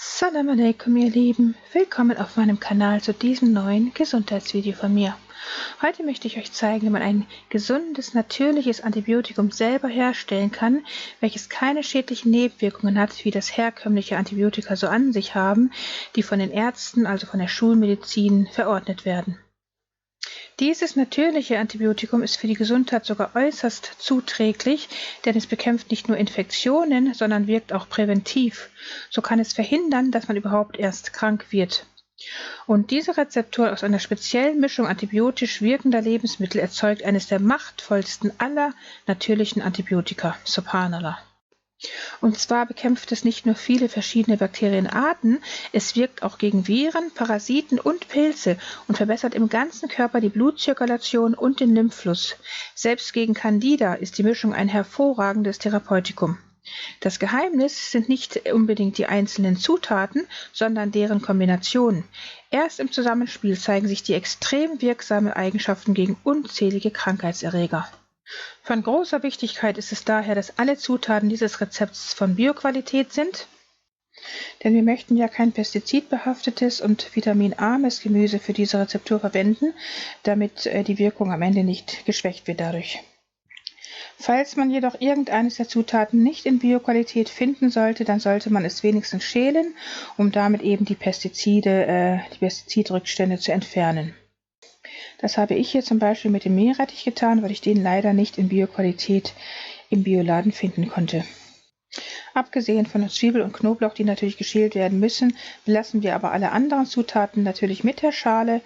Salam alaikum, ihr Lieben. Willkommen auf meinem Kanal zu diesem neuen Gesundheitsvideo von mir. Heute möchte ich euch zeigen, wie man ein gesundes, natürliches Antibiotikum selber herstellen kann, welches keine schädlichen Nebenwirkungen hat, wie das herkömmliche Antibiotika so an sich haben, die von den Ärzten, also von der Schulmedizin, verordnet werden. Dieses natürliche Antibiotikum ist für die Gesundheit sogar äußerst zuträglich, denn es bekämpft nicht nur Infektionen, sondern wirkt auch präventiv. So kann es verhindern, dass man überhaupt erst krank wird. Und diese Rezeptur aus einer speziellen Mischung antibiotisch wirkender Lebensmittel erzeugt eines der machtvollsten aller natürlichen Antibiotika. Subhanallah. Und zwar bekämpft es nicht nur viele verschiedene Bakterienarten, es wirkt auch gegen Viren, Parasiten und Pilze und verbessert im ganzen Körper die Blutzirkulation und den Lymphfluss. Selbst gegen Candida ist die Mischung ein hervorragendes Therapeutikum. Das Geheimnis sind nicht unbedingt die einzelnen Zutaten, sondern deren Kombination. Erst im Zusammenspiel zeigen sich die extrem wirksamen Eigenschaften gegen unzählige Krankheitserreger. Von großer Wichtigkeit ist es daher, dass alle Zutaten dieses Rezepts von Bioqualität sind, denn wir möchten ja kein pestizidbehaftetes und vitaminarmes Gemüse für diese Rezeptur verwenden, damit die Wirkung am Ende nicht geschwächt wird dadurch. Falls man jedoch irgendeines der Zutaten nicht in Bioqualität finden sollte, dann sollte man es wenigstens schälen, um damit eben die Pestizidrückstände zu entfernen. Das habe ich hier zum Beispiel mit dem Meerrettich getan, weil ich den leider nicht in Bioqualität im Bioladen finden konnte. Abgesehen von Zwiebel und Knoblauch, die natürlich geschält werden müssen, belassen wir aber alle anderen Zutaten natürlich mit der Schale,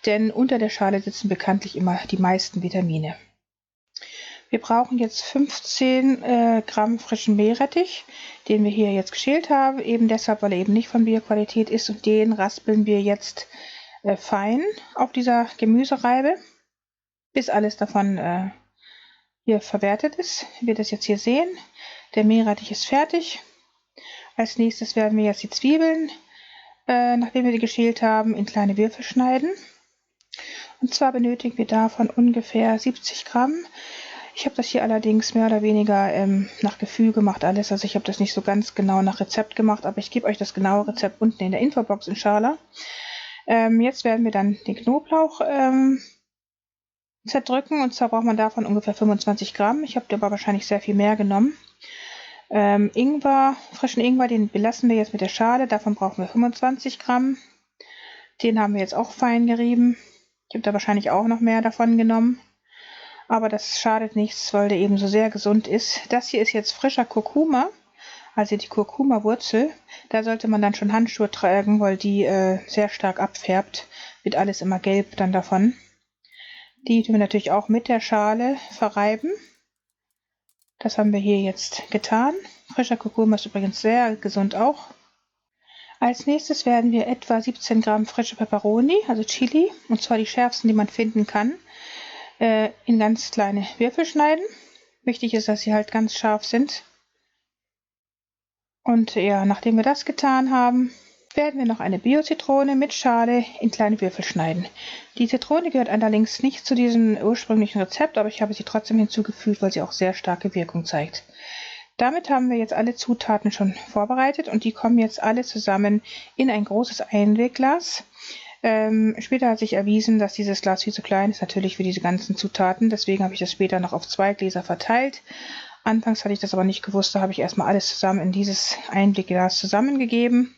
denn unter der Schale sitzen bekanntlich immer die meisten Vitamine. Wir brauchen jetzt 15 Gramm frischen Meerrettich, den wir hier jetzt geschält haben, eben deshalb, weil er eben nicht von Bioqualität ist, und den raspeln wir jetzt fein auf dieser Gemüsereibe, bis alles davon hier verwertet ist. Ihr werdet das jetzt hier sehen. Der Meerrettich ist fertig. Als nächstes werden wir jetzt die Zwiebeln, nachdem wir die geschält haben, in kleine Würfel schneiden. Und zwar benötigen wir davon ungefähr 70 Gramm. Ich habe das hier allerdings mehr oder weniger nach Gefühl gemacht alles. Also ich habe das nicht so ganz genau nach Rezept gemacht, aber ich gebe euch das genaue Rezept unten in der Infobox, inshallah. Jetzt werden wir dann den Knoblauch zerdrücken, und zwar braucht man davon ungefähr 25 Gramm. Ich habe aber wahrscheinlich sehr viel mehr genommen. Ingwer, frischen Ingwer, den belassen wir jetzt mit der Schale, davon brauchen wir 25 Gramm. Den haben wir jetzt auch fein gerieben. Ich habe da wahrscheinlich auch noch mehr davon genommen. Aber das schadet nichts, weil der eben so sehr gesund ist. Das hier ist jetzt frischer Kurkuma, also die Kurkuma-Wurzel. Da sollte man dann schon Handschuhe tragen, weil die sehr stark abfärbt. Wird alles immer gelb dann davon. Die tun wir natürlich auch mit der Schale verreiben. Das haben wir hier jetzt getan. Frischer Kurkuma ist übrigens sehr gesund auch. Als nächstes werden wir etwa 17 Gramm frische Peperoni, also Chili, und zwar die schärfsten, die man finden kann, in ganz kleine Würfel schneiden. Wichtig ist, dass sie halt ganz scharf sind. Und ja, nachdem wir das getan haben, werden wir noch eine Bio-Zitrone mit Schale in kleine Würfel schneiden. Die Zitrone gehört allerdings nicht zu diesem ursprünglichen Rezept, aber ich habe sie trotzdem hinzugefügt, weil sie auch sehr starke Wirkung zeigt. Damit haben wir jetzt alle Zutaten schon vorbereitet und die kommen jetzt alle zusammen in ein großes Einwegglas. Später hat sich erwiesen, dass dieses Glas viel zu klein ist, natürlich für diese ganzen Zutaten. Deswegen habe ich das später noch auf 2 Gläser verteilt. Anfangs hatte ich das aber nicht gewusst, da habe ich erstmal alles zusammen in dieses Einwegglas zusammengegeben.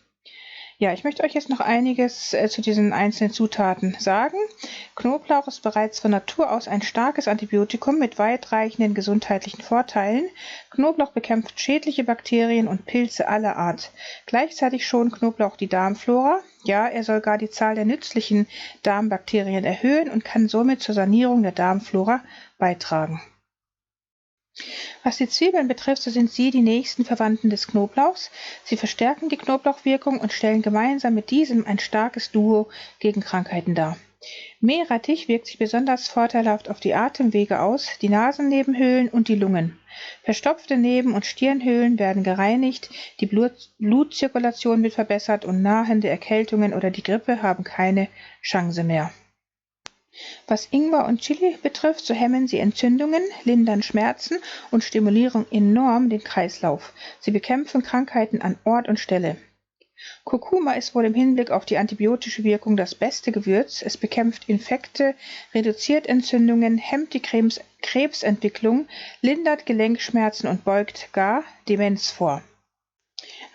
Ja, ich möchte euch jetzt noch einiges zu diesen einzelnen Zutaten sagen. Knoblauch ist bereits von Natur aus ein starkes Antibiotikum mit weitreichenden gesundheitlichen Vorteilen. Knoblauch bekämpft schädliche Bakterien und Pilze aller Art. Gleichzeitig schont Knoblauch die Darmflora. Ja, er soll gar die Zahl der nützlichen Darmbakterien erhöhen und kann somit zur Sanierung der Darmflora beitragen. Was die Zwiebeln betrifft, so sind sie die nächsten Verwandten des Knoblauchs. Sie verstärken die Knoblauchwirkung und stellen gemeinsam mit diesem ein starkes Duo gegen Krankheiten dar. Meerrettich wirkt sich besonders vorteilhaft auf die Atemwege aus, die Nasennebenhöhlen und die Lungen. Verstopfte Neben- und Stirnhöhlen werden gereinigt, die Blutzirkulation wird verbessert und nahende Erkältungen oder die Grippe haben keine Chance mehr. Was Ingwer und Chili betrifft, so hemmen sie Entzündungen, lindern Schmerzen und stimulieren enorm den Kreislauf. Sie bekämpfen Krankheiten an Ort und Stelle. Kurkuma ist wohl im Hinblick auf die antibiotische Wirkung das beste Gewürz. Es bekämpft Infekte, reduziert Entzündungen, hemmt die Krebsentwicklung, lindert Gelenkschmerzen und beugt gar Demenz vor.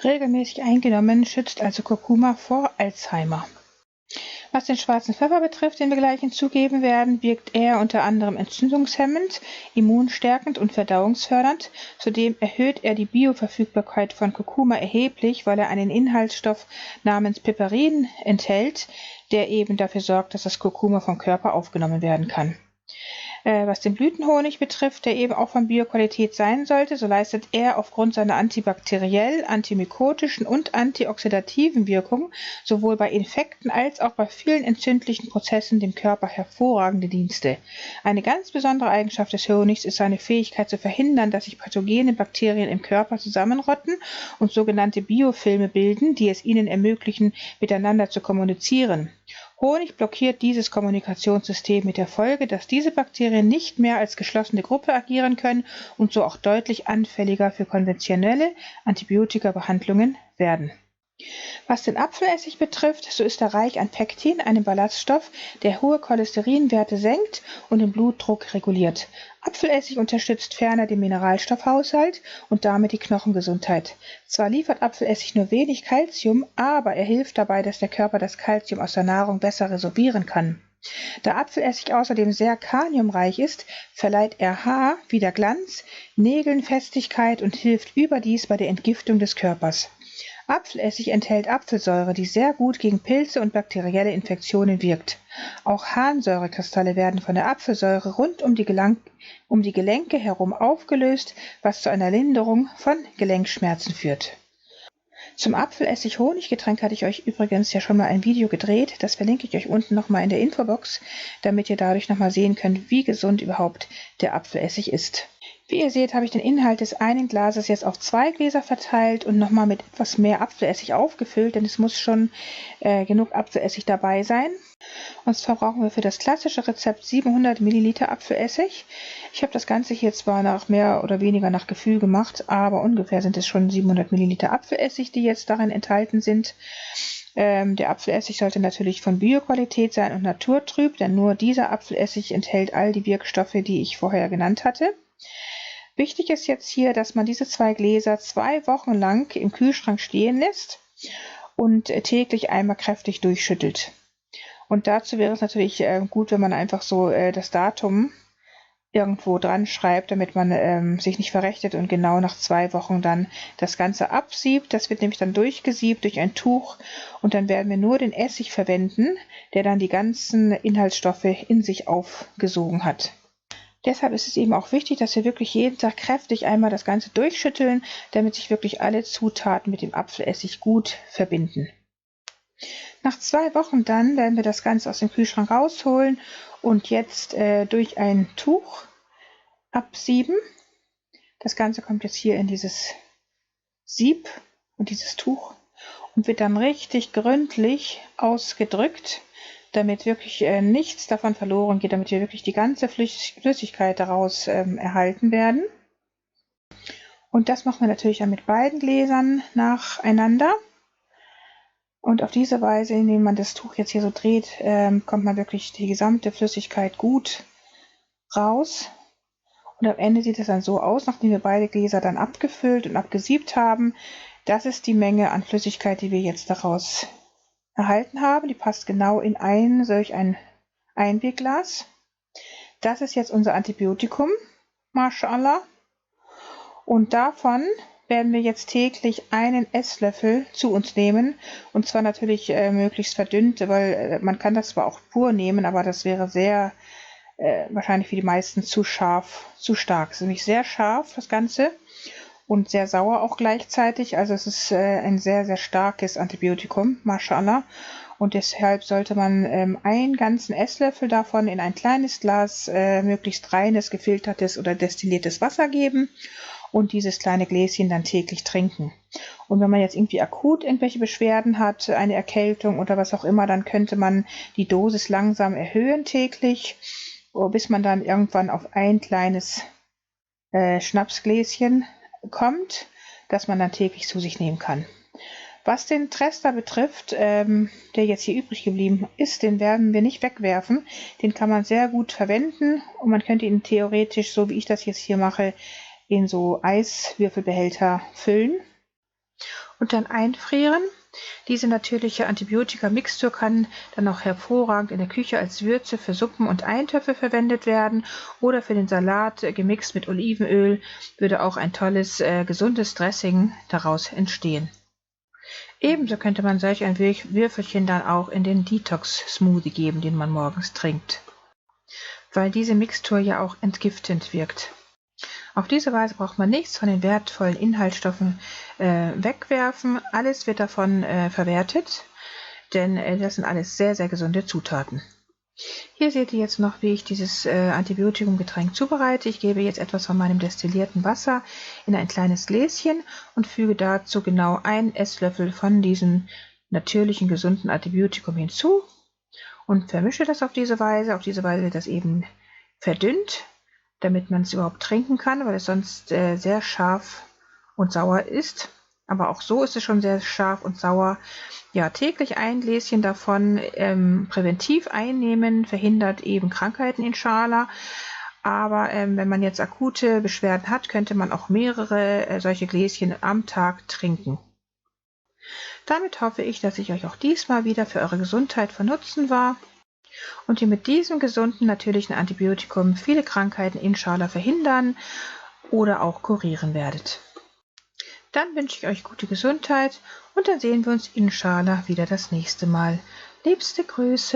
Regelmäßig eingenommen schützt also Kurkuma vor Alzheimer. Was den schwarzen Pfeffer betrifft, den wir gleich hinzugeben werden, wirkt er unter anderem entzündungshemmend, immunstärkend und verdauungsfördernd. Zudem erhöht er die Bioverfügbarkeit von Kurkuma erheblich, weil er einen Inhaltsstoff namens Piperin enthält, der eben dafür sorgt, dass das Kurkuma vom Körper aufgenommen werden kann. Was den Blütenhonig betrifft, der eben auch von Bioqualität sein sollte, so leistet er aufgrund seiner antibakteriell, antimykotischen und antioxidativen Wirkung sowohl bei Infekten als auch bei vielen entzündlichen Prozessen dem Körper hervorragende Dienste. Eine ganz besondere Eigenschaft des Honigs ist seine Fähigkeit zu verhindern, dass sich pathogene Bakterien im Körper zusammenrotten und sogenannte Biofilme bilden, die es ihnen ermöglichen, miteinander zu kommunizieren. Honig blockiert dieses Kommunikationssystem mit der Folge, dass diese Bakterien nicht mehr als geschlossene Gruppe agieren können und so auch deutlich anfälliger für konventionelle Antibiotikabehandlungen werden. Was den Apfelessig betrifft, so ist er reich an Pektin, einem Ballaststoff, der hohe Cholesterinwerte senkt und den Blutdruck reguliert. Apfelessig unterstützt ferner den Mineralstoffhaushalt und damit die Knochengesundheit. Zwar liefert Apfelessig nur wenig Calcium, aber er hilft dabei, dass der Körper das Calcium aus der Nahrung besser resorbieren kann. Da Apfelessig außerdem sehr kaliumreich ist, verleiht er Haar wieder Glanz, Nägeln Festigkeit und hilft überdies bei der Entgiftung des Körpers. Apfelessig enthält Apfelsäure, die sehr gut gegen Pilze und bakterielle Infektionen wirkt. Auch Harnsäurekristalle werden von der Apfelsäure rund um die Gelenke herum aufgelöst, was zu einer Linderung von Gelenkschmerzen führt. Zum Apfelessig-Honiggetränk hatte ich euch übrigens ja schon mal ein Video gedreht. Das verlinke ich euch unten nochmal in der Infobox, damit ihr dadurch nochmal sehen könnt, wie gesund überhaupt der Apfelessig ist. Wie ihr seht, habe ich den Inhalt des einen Glases jetzt auf 2 Gläser verteilt und nochmal mit etwas mehr Apfelessig aufgefüllt, denn es muss schon genug Apfelessig dabei sein. Und zwar brauchen wir für das klassische Rezept 700 Milliliter Apfelessig. Ich habe das Ganze hier zwar nach mehr oder weniger nach Gefühl gemacht, aber ungefähr sind es schon 700 Milliliter Apfelessig, die jetzt darin enthalten sind. Der Apfelessig sollte natürlich von Bioqualität sein und naturtrüb, denn nur dieser Apfelessig enthält all die Wirkstoffe, die ich vorher genannt hatte. Wichtig ist jetzt hier, dass man diese 2 Gläser 2 Wochen lang im Kühlschrank stehen lässt und täglich einmal kräftig durchschüttelt. Und dazu wäre es natürlich gut, wenn man einfach so das Datum irgendwo dran schreibt, damit man sich nicht verrechnet und genau nach 2 Wochen dann das Ganze absiebt. Das wird nämlich dann durchgesiebt durch ein Tuch und dann werden wir nur den Essig verwenden, der dann die ganzen Inhaltsstoffe in sich aufgesogen hat. Deshalb ist es eben auch wichtig, dass wir wirklich jeden Tag kräftig einmal das Ganze durchschütteln, damit sich wirklich alle Zutaten mit dem Apfelessig gut verbinden. Nach 2 Wochen dann werden wir das Ganze aus dem Kühlschrank rausholen und jetzt durch ein Tuch absieben. Das Ganze kommt jetzt hier in dieses Sieb und dieses Tuch und wird dann richtig gründlich ausgedrückt, damit wirklich nichts davon verloren geht, damit wir wirklich die ganze Flüssigkeit daraus erhalten werden. Und das machen wir natürlich dann mit beiden Gläsern nacheinander. Und auf diese Weise, indem man das Tuch jetzt hier so dreht, kommt man wirklich die gesamte Flüssigkeit gut raus. Und am Ende sieht es dann so aus, nachdem wir beide Gläser dann abgefüllt und abgesiebt haben. Das ist die Menge an Flüssigkeit, die wir jetzt daraus erhalten haben. Die passt genau in solch ein Einwegglas. Das ist jetzt unser Antibiotikum, Mashallah. Und davon werden wir jetzt täglich einen Esslöffel zu uns nehmen. Und zwar natürlich möglichst verdünnt, weil man kann das zwar auch pur nehmen, aber das wäre sehr, wahrscheinlich für die meisten zu scharf, zu stark. Es ist nämlich sehr scharf, das Ganze. Und sehr sauer auch gleichzeitig. Also es ist ein sehr, sehr starkes Antibiotikum, Mashallah. Und deshalb sollte man einen ganzen Esslöffel davon in ein kleines Glas möglichst reines, gefiltertes oder destilliertes Wasser geben und dieses kleine Gläschen dann täglich trinken. Und wenn man jetzt irgendwie akut irgendwelche Beschwerden hat, eine Erkältung oder was auch immer, dann könnte man die Dosis langsam erhöhen täglich, bis man dann irgendwann auf ein kleines Schnapsgläschen kommt, das man dann täglich zu sich nehmen kann. Was den Trester betrifft, der jetzt hier übrig geblieben ist, den werden wir nicht wegwerfen. Den kann man sehr gut verwenden und man könnte ihn theoretisch, so wie ich das jetzt hier mache, in so Eiswürfelbehälter füllen und dann einfrieren. Diese natürliche Antibiotika-Mixtur kann dann auch hervorragend in der Küche als Würze für Suppen und Eintöpfe verwendet werden oder für den Salat gemixt mit Olivenöl würde auch ein tolles, gesundes Dressing daraus entstehen. Ebenso könnte man solch ein Würfelchen dann auch in den Detox-Smoothie geben, den man morgens trinkt, weil diese Mixtur ja auch entgiftend wirkt. Auf diese Weise braucht man nichts von den wertvollen Inhaltsstoffen wegwerfen. Alles wird davon verwertet, denn das sind alles sehr, sehr gesunde Zutaten. Hier seht ihr jetzt noch, wie ich dieses Antibiotikumgetränk zubereite. Ich gebe jetzt etwas von meinem destillierten Wasser in ein kleines Gläschen und füge dazu genau 1 Esslöffel von diesem natürlichen, gesunden Antibiotikum hinzu und vermische das auf diese Weise. Auf diese Weise wird das eben verdünnt, damit man es überhaupt trinken kann, weil es sonst sehr scharf und sauer ist. Aber auch so ist es schon sehr scharf und sauer. Ja, täglich ein Gläschen davon präventiv einnehmen, verhindert eben Krankheiten inshallah. Aber wenn man jetzt akute Beschwerden hat, könnte man auch mehrere solche Gläschen am Tag trinken. Damit hoffe ich, dass ich euch auch diesmal wieder für eure Gesundheit von Nutzen war und ihr mit diesem gesunden, natürlichen Antibiotikum viele Krankheiten inshallah verhindern oder auch kurieren werdet. Dann wünsche ich euch gute Gesundheit und dann sehen wir uns inshallah wieder das nächste Mal. Liebste Grüße.